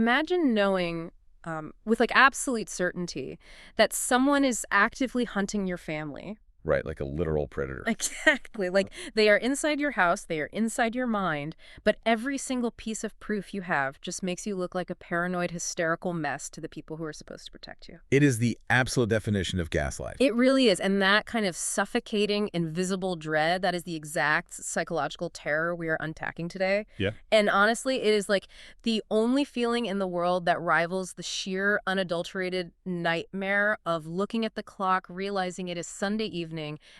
Imagine knowing with like absolute certainty that someone is actively hunting your family. Right, like a literal predator. Exactly. Like they are inside your house, they are inside your mind, but every single piece of proof you have just makes you look like a paranoid, hysterical mess to the people who are supposed to protect you. It is the absolute definition of gaslight. It really is. And that kind of suffocating, invisible dread, that is the exact psychological terror we are unpacking today. Yeah. And honestly, it is like the only feeling in the world that rivals the sheer, unadulterated nightmare of looking at the clock, realizing it is Sunday evening,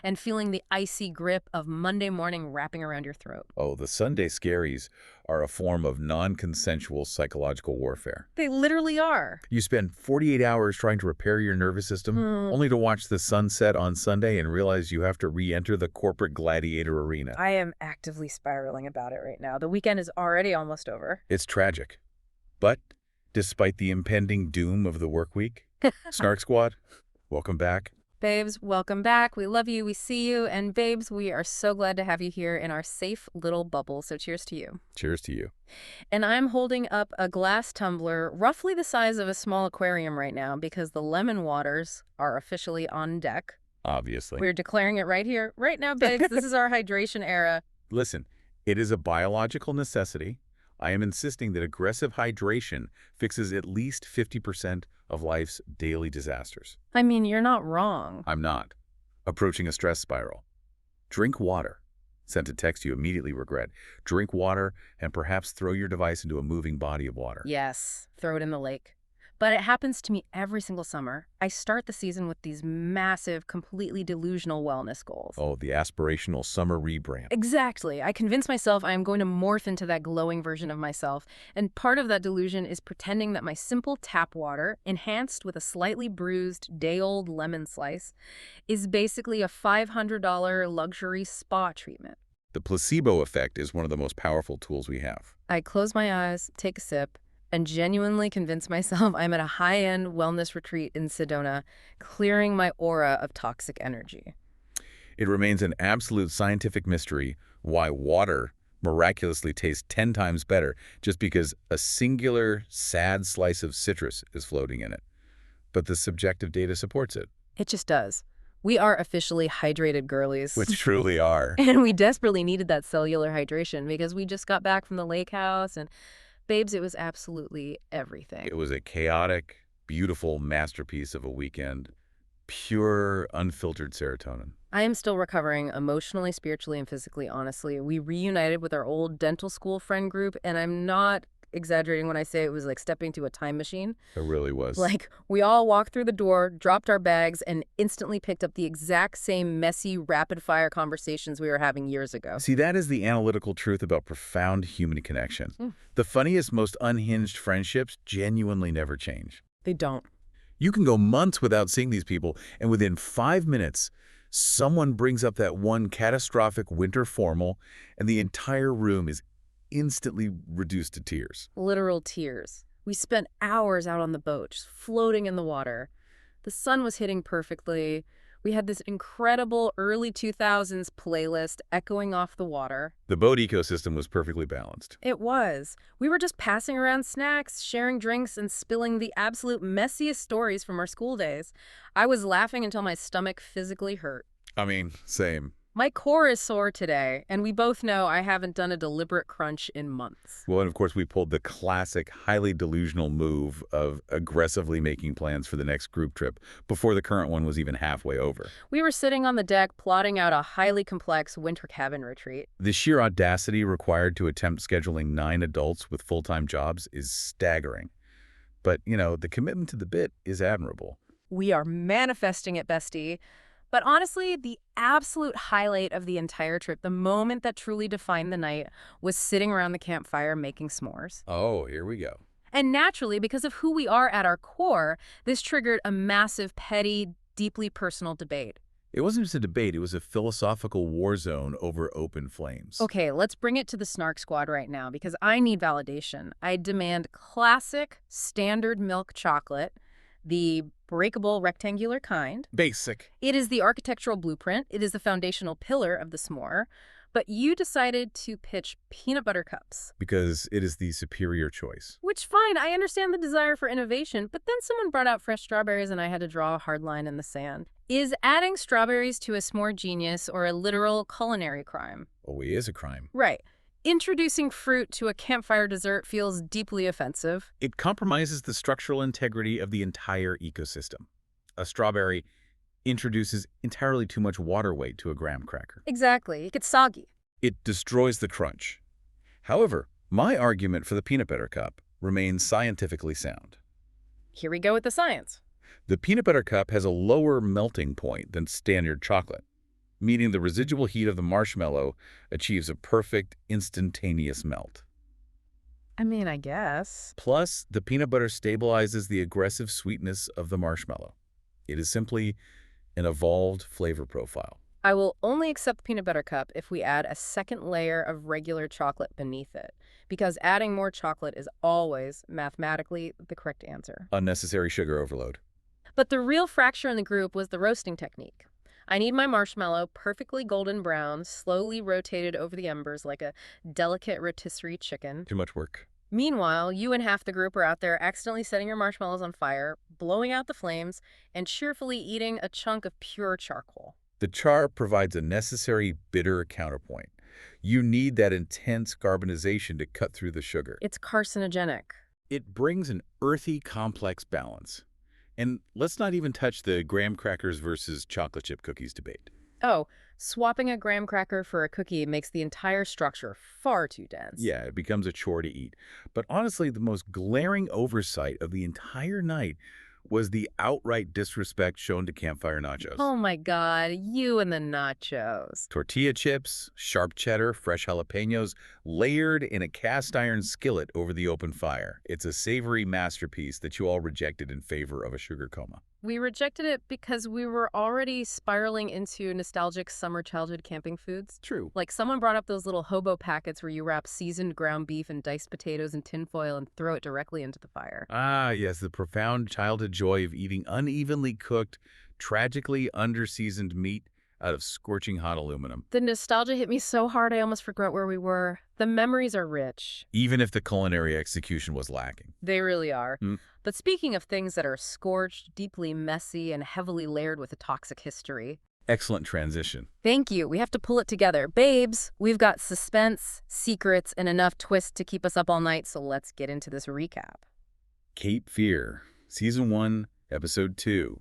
and feeling the icy grip of Monday morning wrapping around your throat. Oh, the Sunday scaries are a form of non-consensual psychological warfare. They literally are. You spend 48 hours trying to repair your nervous system, only to watch the sun set on Sunday and realize you have to re-enter the corporate gladiator arena. I am actively spiraling about it right now. The weekend is already almost over. It's tragic. But despite the impending doom of the work week, Snark Squad, welcome back. Babes, welcome back. We love you. We see you. And babes, we are so glad to have you here in our safe little bubble. So cheers to you. Cheers to you. And I'm holding up a glass tumbler roughly the size of a small aquarium right now because the lemon waters are officially on deck. Obviously. We're declaring it right here, right now, babes. This is our hydration era. Listen, it is a biological necessity. I am insisting that aggressive hydration fixes at least 50% of life's daily disasters. I mean, you're not wrong. I'm not. Approaching a stress spiral. Drink water. Sent a text you immediately regret. Drink water and perhaps throw your device into a moving body of water. Yes, throw it in the lake. But it happens to me every single summer. I start the season with these massive, completely delusional wellness goals. Oh, the aspirational summer rebrand. Exactly. I convince myself I am going to morph into that glowing version of myself. And part of that delusion is pretending that my simple tap water, enhanced with a slightly bruised, day-old lemon slice, is basically a $500 luxury spa treatment. The placebo effect is one of the most powerful tools we have. I close my eyes, take a sip, and genuinely convince myself I'm at a high-end wellness retreat in Sedona, clearing my aura of toxic energy. It remains an absolute scientific mystery why water miraculously tastes 10 times better just because a singular, sad slice of citrus is floating in it. But the subjective data supports it. It just does. We are officially hydrated girlies. Which truly are. And we desperately needed that cellular hydration because we just got back from the lake house and babes, it was absolutely everything. It was a chaotic, beautiful masterpiece of a weekend. Pure, unfiltered serotonin. I am still recovering emotionally, spiritually, and physically, honestly. We reunited with our old dental school friend group, and I'm not exaggerating when I say it was like stepping into a time machine. It really was. Like, we all walked through the door, dropped our bags, and instantly picked up the exact same messy, rapid-fire conversations we were having years ago. See, that is the analytical truth about profound human connection. The funniest, most unhinged friendships genuinely never change. They don't. You can go months without seeing these people, and within 5 minutes, someone brings up that one catastrophic winter formal, and the entire room is instantly reduced to tears. Literal tears. We spent hours out on the boat, just floating in the water. The sun was hitting perfectly. We had this incredible early 2000s playlist echoing off the water. The boat ecosystem was perfectly balanced. It was. We were just passing around snacks, sharing drinks, and spilling the absolute messiest stories from our school days. I was laughing until my stomach physically hurt. I mean, same. My core is sore today, and we both know I haven't done a deliberate crunch in months. Well, and of course, we pulled the classic, highly delusional move of aggressively making plans for the next group trip before the current one was even halfway over. We were sitting on the deck plotting out a highly complex winter cabin retreat. The sheer audacity required to attempt scheduling 9 adults with full-time jobs is staggering. But, you know, the commitment to the bit is admirable. We are manifesting it, bestie. But honestly, the absolute highlight of the entire trip, the moment that truly defined the night, was sitting around the campfire making s'mores. Oh, here we go. And naturally, because of who we are at our core, this triggered a massive, petty, deeply personal debate. It wasn't just a debate, it was a philosophical war zone over open flames. Okay, let's bring it to the Snark Squad right now, because I need validation. I demand classic, standard milk chocolate, the breakable rectangular kind. Basic. It is the architectural blueprint. It is the foundational pillar of the s'more. But you decided to pitch peanut butter cups. Because it is the superior choice. Which, fine, I understand the desire for innovation, but then someone brought out fresh strawberries and I had to draw a hard line in the sand. Is adding strawberries to a s'more genius or a literal culinary crime? Oh, it is a crime. Right. Introducing fruit to a campfire dessert feels deeply offensive. It compromises the structural integrity of the entire ecosystem. A strawberry introduces entirely too much water weight to a graham cracker. Exactly. It gets soggy. It destroys the crunch. However, my argument for the peanut butter cup remains scientifically sound. Here we go with the science. The peanut butter cup has a lower melting point than standard chocolate, meaning the residual heat of the marshmallow achieves a perfect, instantaneous melt. I mean, I guess. Plus, the peanut butter stabilizes the aggressive sweetness of the marshmallow. It is simply an evolved flavor profile. I will only accept the peanut butter cup if we add a second layer of regular chocolate beneath it, because adding more chocolate is always, mathematically, the correct answer. Unnecessary sugar overload. But the real fracture in the group was the roasting technique. I need my marshmallow perfectly golden brown, slowly rotated over the embers like a delicate rotisserie chicken. Too much work. Meanwhile, you and half the group are out there accidentally setting your marshmallows on fire, blowing out the flames, and cheerfully eating a chunk of pure charcoal. The char provides a necessary bitter counterpoint. You need that intense carbonization to cut through the sugar. It's carcinogenic. It brings an earthy, complex balance. And let's not even touch the graham crackers versus chocolate chip cookies debate. Oh, swapping a graham cracker for a cookie makes the entire structure far too dense. Yeah, it becomes a chore to eat. But honestly, the most glaring oversight of the entire night was the outright disrespect shown to campfire nachos. Oh my God, you and the nachos. Tortilla chips, sharp cheddar, fresh jalapenos, layered in a cast iron skillet over the open fire. It's a savory masterpiece that you all rejected in favor of a sugar coma. We rejected it because we were already spiraling into nostalgic summer childhood camping foods. True. Like someone brought up those little hobo packets where you wrap seasoned ground beef and diced potatoes in tinfoil and throw it directly into the fire. Ah, yes, the profound childhood joy of eating unevenly cooked, tragically underseasoned meat out of scorching hot aluminum. The nostalgia hit me so hard I almost forgot where we were. The memories are rich. Even if the culinary execution was lacking. They really are. Hmm. But speaking of things that are scorched, deeply messy, and heavily layered with a toxic history. Excellent transition. Thank you. We have to pull it together. Babes, we've got suspense, secrets, and enough twists to keep us up all night, so let's get into this recap. Cape Fear, Season 1, Episode 2.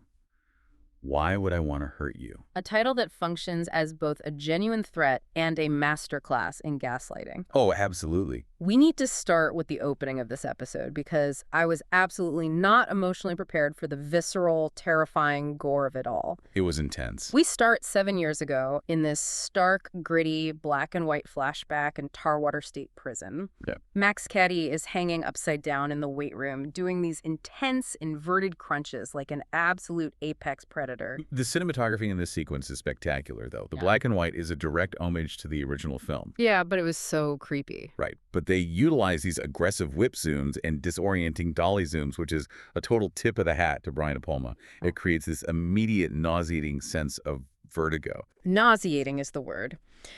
Why Would I Want to Hurt You? A title that functions as both a genuine threat and a masterclass in gaslighting. Oh, absolutely. We need to start with the opening of this episode because I was absolutely not emotionally prepared for the visceral, terrifying gore of it all. It was intense. We start 7 years ago in this stark, gritty, black and white flashback in Tarwater State Prison. Yeah. Max Cady is hanging upside down in the weight room, doing these intense, inverted crunches like an absolute apex predator. The cinematography in this sequence is spectacular, though. The Yeah. black and white is a direct homage to the original film. Yeah, but it was so creepy. Right, but they utilize these aggressive whip zooms and disorienting dolly zooms, which is a total tip of the hat to Brian De Palma. It creates this immediate nauseating sense of vertigo. Nauseating is the word.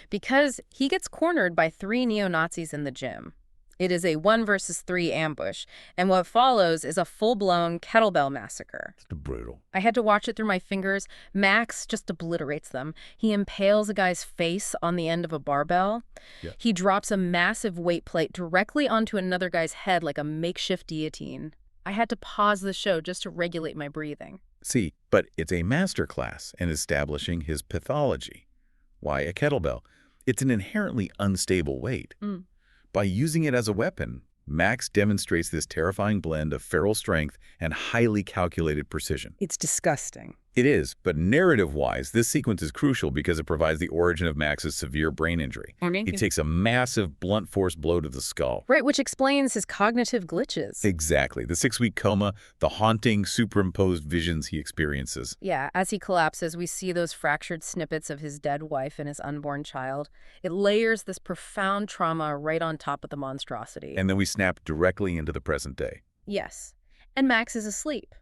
Because he gets cornered by 3 neo-Nazis in the gym. It is a 1 versus 3 ambush, and what follows is a full-blown kettlebell massacre. It's brutal. I had to watch it through my fingers. Max just obliterates them. He impales a guy's face on the end of a barbell. Yeah. He drops a massive weight plate directly onto another guy's head like a makeshift guillotine. I had to pause the show just to regulate my breathing. See, but it's a masterclass in establishing his pathology. Why a kettlebell? It's an inherently unstable weight. By using it as a weapon, Max demonstrates this terrifying blend of feral strength and highly calculated precision. It's disgusting. It is, but narrative-wise, this sequence is crucial because it provides the origin of Max's severe brain injury. He takes a massive blunt force blow to the skull. Right, which explains his cognitive glitches. Exactly. The 6-week coma, the haunting, superimposed visions he experiences. Yeah, as he collapses, we see those fractured snippets of his dead wife and his unborn child. It layers this profound trauma right on top of the monstrosity. And then we snap directly into the present day. Yes. And Max is asleep.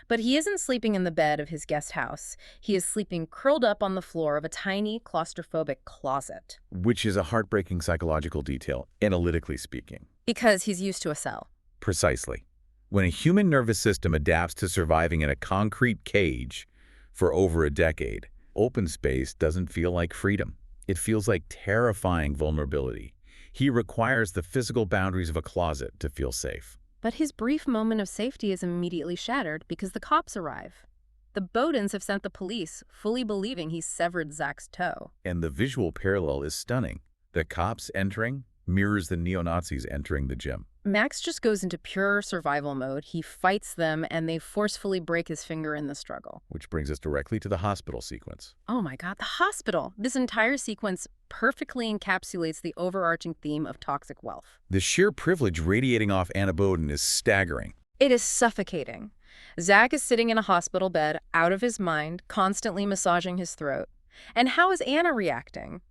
But he isn't sleeping in the bed of his guest house. He is sleeping curled up on the floor of a tiny, claustrophobic closet. Which is a heartbreaking psychological detail, analytically speaking. Because he's used to a cell. Precisely. When a human nervous system adapts to surviving in a concrete cage for over a decade, open space doesn't feel like freedom. It feels like terrifying vulnerability. He requires the physical boundaries of a closet to feel safe. But his brief moment of safety is immediately shattered because the cops arrive. The Bowdens have sent the police, fully believing he's severed Zack's toe. And the visual parallel is stunning. The cops entering mirrors the neo-Nazis entering the gym. Max just goes into pure survival mode. He fights them, and they forcefully break his finger in the struggle. Which brings us directly to the hospital sequence. Oh my God, the hospital! This entire sequence perfectly encapsulates the overarching theme of toxic wealth. The sheer privilege radiating off Anna Bowden is staggering. It is suffocating. Zack is sitting in a hospital bed, out of his mind, constantly massaging his throat. And how is Anna reacting?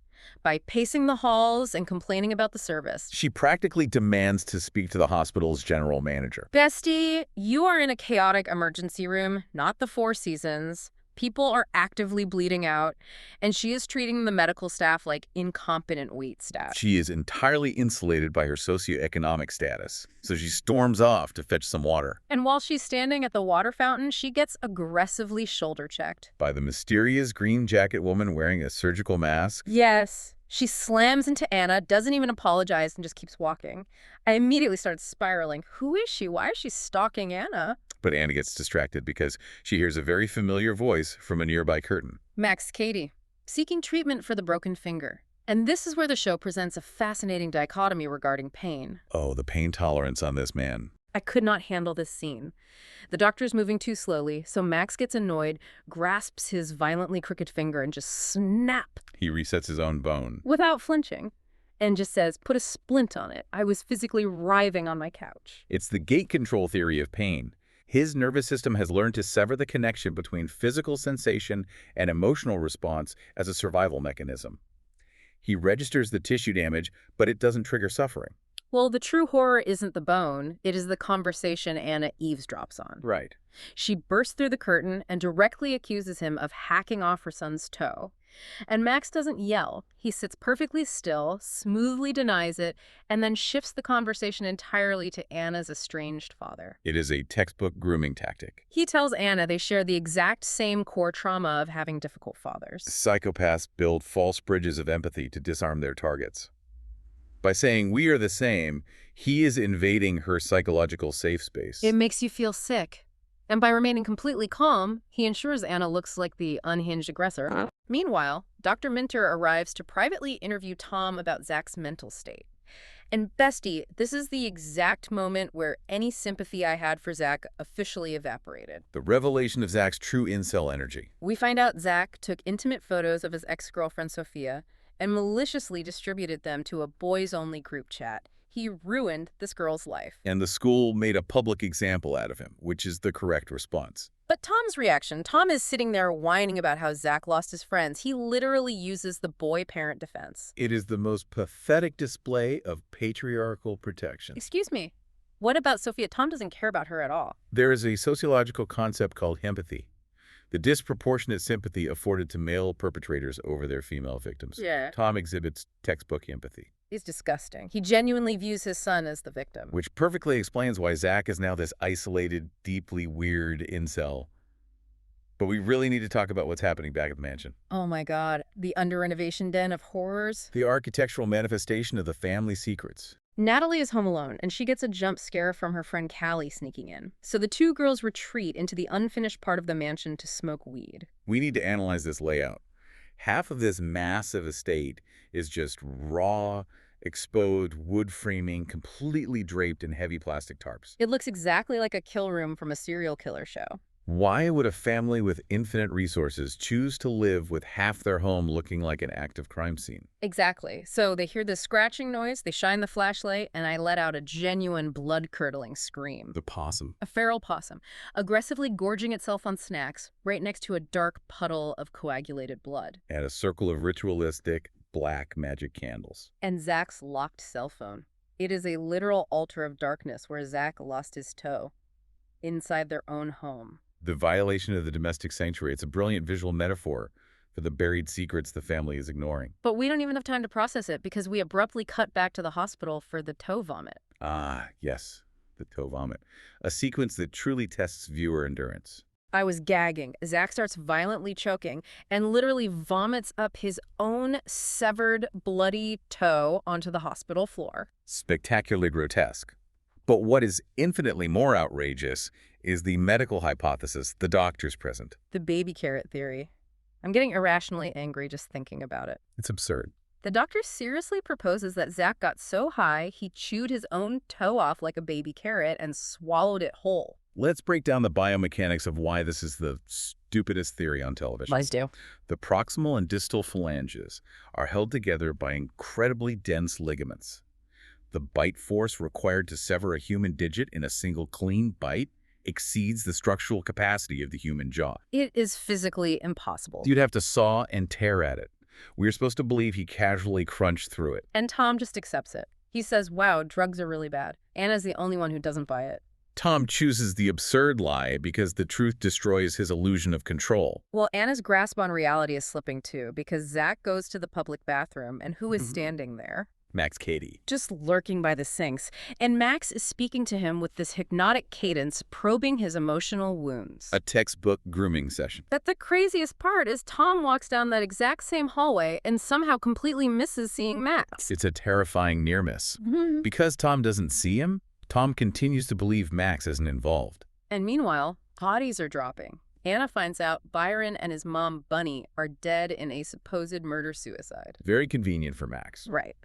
By pacing the halls and complaining about the service. She practically demands to speak to the hospital's general manager. Bestie, you are in a chaotic emergency room, not the Four Seasons. People are actively bleeding out, and she is treating the medical staff like incompetent wait staff. She is entirely insulated by her socioeconomic status, so she storms off to fetch some water. And while she's standing at the water fountain, she gets aggressively shoulder-checked. By the mysterious green jacket woman wearing a surgical mask? Yes. She slams into Anna, doesn't even apologize, and just keeps walking. I immediately started spiraling. Who is she? Why is she stalking Anna? But Anna gets distracted because she hears a very familiar voice from a nearby curtain. Max Cady, seeking treatment for the broken finger. And this is where the show presents a fascinating dichotomy regarding pain. Oh, the pain tolerance on this man. I could not handle this scene. The doctor's moving too slowly, so Max gets annoyed, grasps his violently crooked finger, and just snap. He resets his own bone. Without flinching. And just says, put a splint on it. I was physically writhing on my couch. It's the gate control theory of pain. His nervous system has learned to sever the connection between physical sensation and emotional response as a survival mechanism. He registers the tissue damage, but it doesn't trigger suffering. Well, the true horror isn't the bone. It is the conversation Anna eavesdrops on. Right. She bursts through the curtain and directly accuses him of hacking off her son's toe. And Max doesn't yell. He sits perfectly still, smoothly denies it, and then shifts the conversation entirely to Anna's estranged father. It is a textbook grooming tactic. He tells Anna they share the exact same core trauma of having difficult fathers. Psychopaths build false bridges of empathy to disarm their targets. By saying, we are the same, he is invading her psychological safe space. It makes you feel sick. And by remaining completely calm, he ensures Anna looks like the unhinged aggressor. Meanwhile, Dr. Minter arrives to privately interview Tom about Zack's mental state. And bestie, this is the exact moment where any sympathy I had for Zack officially evaporated. The revelation of Zack's true incel energy. We find out Zack took intimate photos of his ex-girlfriend Sophia and maliciously distributed them to a boys-only group chat. He ruined this girl's life. And the school made a public example out of him, which is the correct response. But Tom's reaction, Tom is sitting there whining about how Zack lost his friends. He literally uses the boy-parent defense. It is the most pathetic display of patriarchal protection. Excuse me, what about Sophia? Tom doesn't care about her at all. There is a sociological concept called empathy. The disproportionate sympathy afforded to male perpetrators over their female victims. Yeah. Tom exhibits textbook empathy. He's disgusting. He genuinely views his son as the victim. Which perfectly explains why Zack is now this isolated, deeply weird incel. But we really need to talk about what's happening back at the mansion. Oh my God, the under-renovation den of horrors. The architectural manifestation of the family secrets. Natalie is home alone, and she gets a jump scare from her friend Callie sneaking in. So the two girls retreat into the unfinished part of the mansion to smoke weed. We need to analyze this layout. Half of this massive estate is just raw, exposed wood framing, completely draped in heavy plastic tarps. It looks exactly like a kill room from a serial killer show. Why would a family with infinite resources choose to live with half their home looking like an active crime scene? Exactly. So they hear this scratching noise, they shine the flashlight, and I let out a genuine blood-curdling scream. The possum. A feral possum, aggressively gorging itself on snacks right next to a dark puddle of coagulated blood. And a circle of ritualistic black magic candles. And Zack's locked cell phone. It is a literal altar of darkness where Zack lost his toe. Inside their own home. The violation of the domestic sanctuary. It's a brilliant visual metaphor for the buried secrets the family is ignoring. But we don't even have time to process it because we abruptly cut back to the hospital for the toe vomit. Ah, yes, the toe vomit. A sequence that truly tests viewer endurance. I was gagging. Zack starts violently choking and literally vomits up his own severed, bloody toe onto the hospital floor. Spectacularly grotesque. But what is infinitely more outrageous is the medical hypothesis the doctors present. The baby carrot theory. I'm getting irrationally angry just thinking about it. It's absurd. The doctor seriously proposes that Zack got so high he chewed his own toe off like a baby carrot and swallowed it whole. Let's break down the biomechanics of why this is the stupidest theory on television. Let's do. The proximal and distal phalanges are held together by incredibly dense ligaments. The bite force required to sever a human digit in a single clean bite exceeds the structural capacity of the human jaw. It is physically impossible. You'd have to saw and tear at it. We're supposed to believe he casually crunched through it. And Tom just accepts it. He says, wow, drugs are really bad. Anna's the only one who doesn't buy it. Tom chooses the absurd lie because the truth destroys his illusion of control. Well, Anna's grasp on reality is slipping too because Zack goes to the public bathroom and who is standing there? Max Cady. Just lurking by the sinks. And Max is speaking to him with this hypnotic cadence, probing his emotional wounds. A textbook grooming session. But the craziest part is Tom walks down that exact same hallway and somehow completely misses seeing Max. It's a terrifying near miss. Because Tom doesn't see him, Tom continues to believe Max isn't involved. And meanwhile, bodies are dropping. Anna finds out Byron and his mom, Bunny, are dead in a supposed murder-suicide. Very convenient for Max. Right.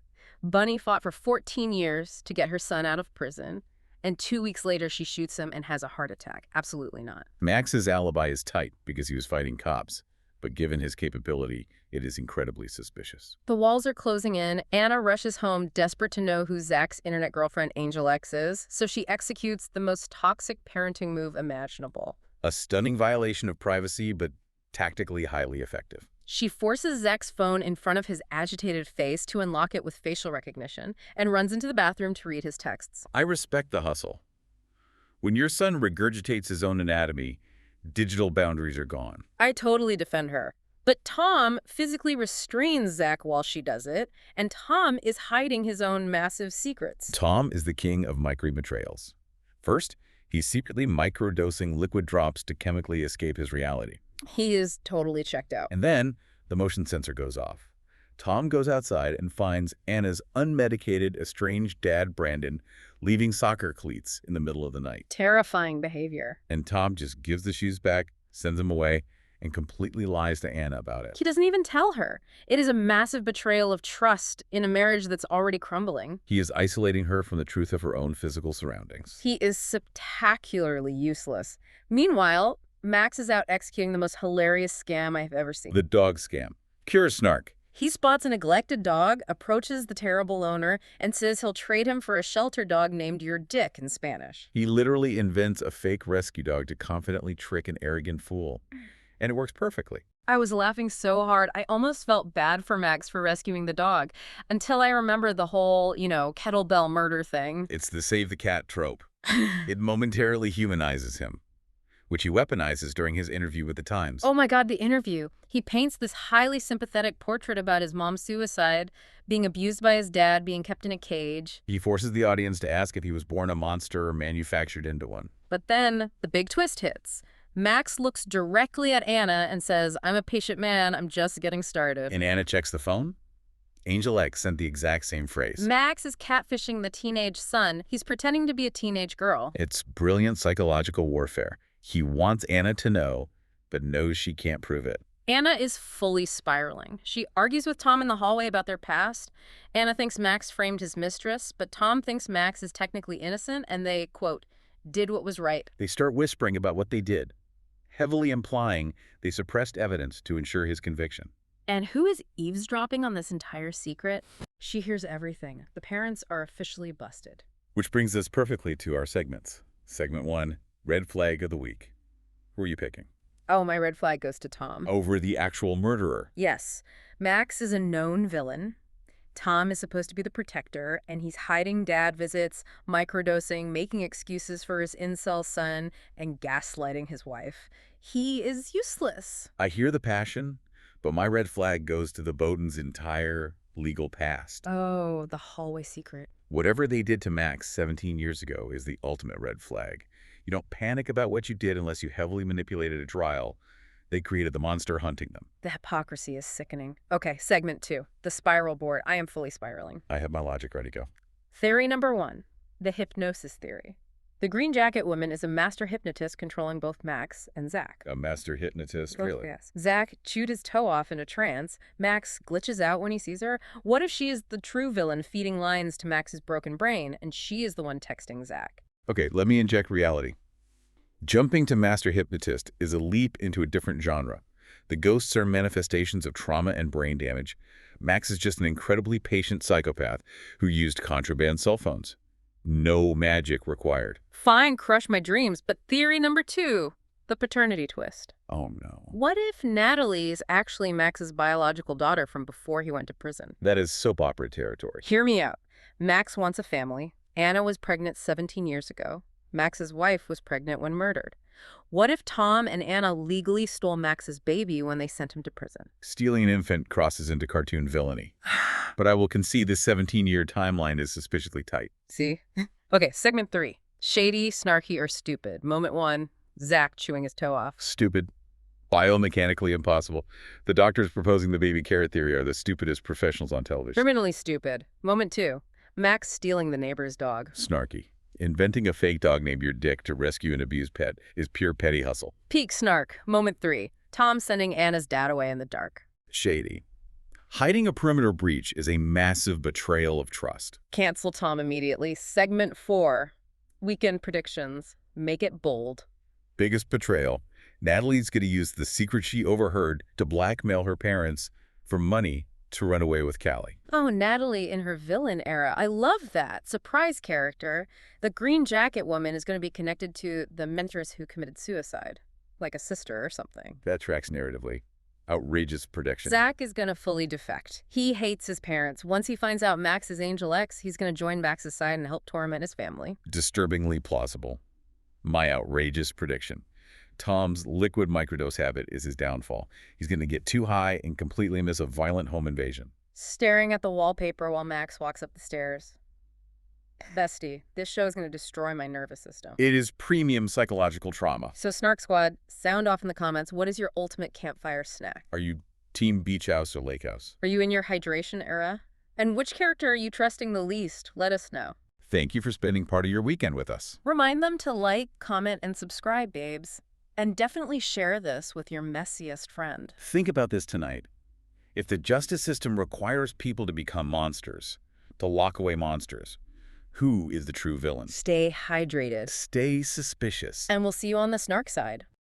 Bunny fought for 14 years to get her son out of prison, and 2 weeks later she shoots him and has a heart attack. Absolutely not. Max's alibi is tight because he was fighting cops, but given his capability, it is incredibly suspicious. The walls are closing in. Anna rushes home, desperate to know who Zack's internet girlfriend Angel X is, so she executes the most toxic parenting move imaginable. A stunning violation of privacy, but tactically highly effective. She forces Zack's phone in front of his agitated face to unlock it with facial recognition and runs into the bathroom to read his texts. I respect the hustle. When your son regurgitates his own anatomy, digital boundaries are gone. I totally defend her. But Tom physically restrains Zack while she does it, and Tom is hiding his own massive secrets. Tom is the king of micro-betrayals. First, he's secretly microdosing liquid drops to chemically escape his reality. He is totally checked out. And then the motion sensor goes off. Tom goes outside and finds Anna's unmedicated, estranged dad, Brandon, leaving soccer cleats in the middle of the night. Terrifying behavior. And Tom just gives the shoes back, sends them away, and completely lies to Anna about it. He doesn't even tell her. It is a massive betrayal of trust in a marriage that's already crumbling. He is isolating her from the truth of her own physical surroundings. He is spectacularly useless. Meanwhile, Max is out executing the most hilarious scam I've ever seen. The dog scam. Cure Snark. He spots a neglected dog, approaches the terrible owner, and says he'll trade him for a shelter dog named Your Dick in Spanish. He literally invents a fake rescue dog to confidently trick an arrogant fool. And it works perfectly. I was laughing so hard, I almost felt bad for Max for rescuing the dog, until I remembered the whole, kettlebell murder thing. It's the save the cat trope. It momentarily humanizes him, which he weaponizes during his interview with the Times. Oh my God, the interview. He paints this highly sympathetic portrait about his mom's suicide, being abused by his dad, being kept in a cage. He forces the audience to ask if he was born a monster or manufactured into one. But then the big twist hits. Max looks directly at Anna and says, I'm a patient man, I'm just getting started. And Anna checks the phone? Angel X sent the exact same phrase. Max is catfishing the teenage son. He's pretending to be a teenage girl. It's brilliant psychological warfare. He wants Anna to know, but knows she can't prove it. Anna is fully spiraling. She argues with Tom in the hallway about their past. Anna thinks Max framed his mistress, but Tom thinks Max is technically innocent, and they, quote, did what was right. They start whispering about what they did, heavily implying they suppressed evidence to ensure his conviction. And who is eavesdropping on this entire secret? She hears everything. The parents are officially busted. Which brings us perfectly to our segments. Segment 1, Red Flag of the Week. Who are you picking? Oh, my red flag goes to Tom. Over the actual murderer. Yes. Max is a known villain. Tom is supposed to be the protector, and he's hiding dad visits, microdosing, making excuses for his incel son, and gaslighting his wife. He is useless. I hear the passion, but my red flag goes to the Bowden's entire legal past. Oh, the hallway secret. Whatever they did to Max 17 years ago is the ultimate red flag. You don't panic about what you did unless you heavily manipulated a trial. They created the monster hunting them. The hypocrisy is sickening. Okay, segment 2. The spiral board. I am fully spiraling. I have my logic ready to go. Theory number 1. The hypnosis theory. The green jacket woman is a master hypnotist controlling both Max and Zack. A master hypnotist, Both, really? yes. Zack chewed his toe off in a trance. Max glitches out when he sees her. What if she is the true villain feeding lines to Max's broken brain, and she is the one texting Zack? Okay, let me inject reality. Jumping to master hypnotist is a leap into a different genre. The ghosts are manifestations of trauma and brain damage. Max is just an incredibly patient psychopath who used contraband cell phones. No magic required. Fine, crush my dreams, but theory number 2, the paternity twist. Oh no. What if Natalie is actually Max's biological daughter from before he went to prison? That is soap opera territory. Hear me out. Max wants a family. Anna was pregnant 17 years ago. Max's wife was pregnant when murdered. What if Tom and Anna legally stole Max's baby when they sent him to prison? Stealing an infant crosses into cartoon villainy. But I will concede this 17-year timeline is suspiciously tight. See? Okay, segment 3. Shady, snarky, or stupid. Moment 1, Zack chewing his toe off. Stupid. Biomechanically impossible. The doctors proposing the baby carrot theory are the stupidest professionals on television. Criminally stupid. Moment 2, Max stealing the neighbor's dog. Snarky. Inventing a fake dog named your Dick to rescue an abused pet is pure petty hustle. Peak snark. Moment 3, Tom sending Anna's dad away in the dark. Shady. Hiding a perimeter breach is a massive betrayal of trust. Cancel Tom immediately. Segment 4, weekend predictions. Make it bold. Biggest betrayal. Natalie's going to use the secret she overheard to blackmail her parents for money to run away with Callie. Oh, Natalie in her villain era. I love that. Surprise character. The green jacket woman is going to be connected to the mentoress who committed suicide, like a sister or something. That tracks narratively. Outrageous prediction. Zack is going to fully defect. He hates his parents. Once he finds out Max is Angel X, he's going to join Max's side and help torment his family. Disturbingly plausible. My outrageous prediction. Tom's liquid microdose habit is his downfall. He's going to get too high and completely miss a violent home invasion. Staring at the wallpaper while Max walks up the stairs. Bestie, this show is going to destroy my nervous system. It is premium psychological trauma. So Snark Squad, sound off in the comments. What is your ultimate campfire snack? Are you team beach house or lake house? Are you in your hydration era? And which character are you trusting the least? Let us know. Thank you for spending part of your weekend with us. Remind them to like, comment, and subscribe, babes. And definitely share this with your messiest friend. Think about this tonight. If the justice system requires people to become monsters, to lock away monsters, who is the true villain? Stay hydrated. Stay suspicious. And we'll see you on the Snark side.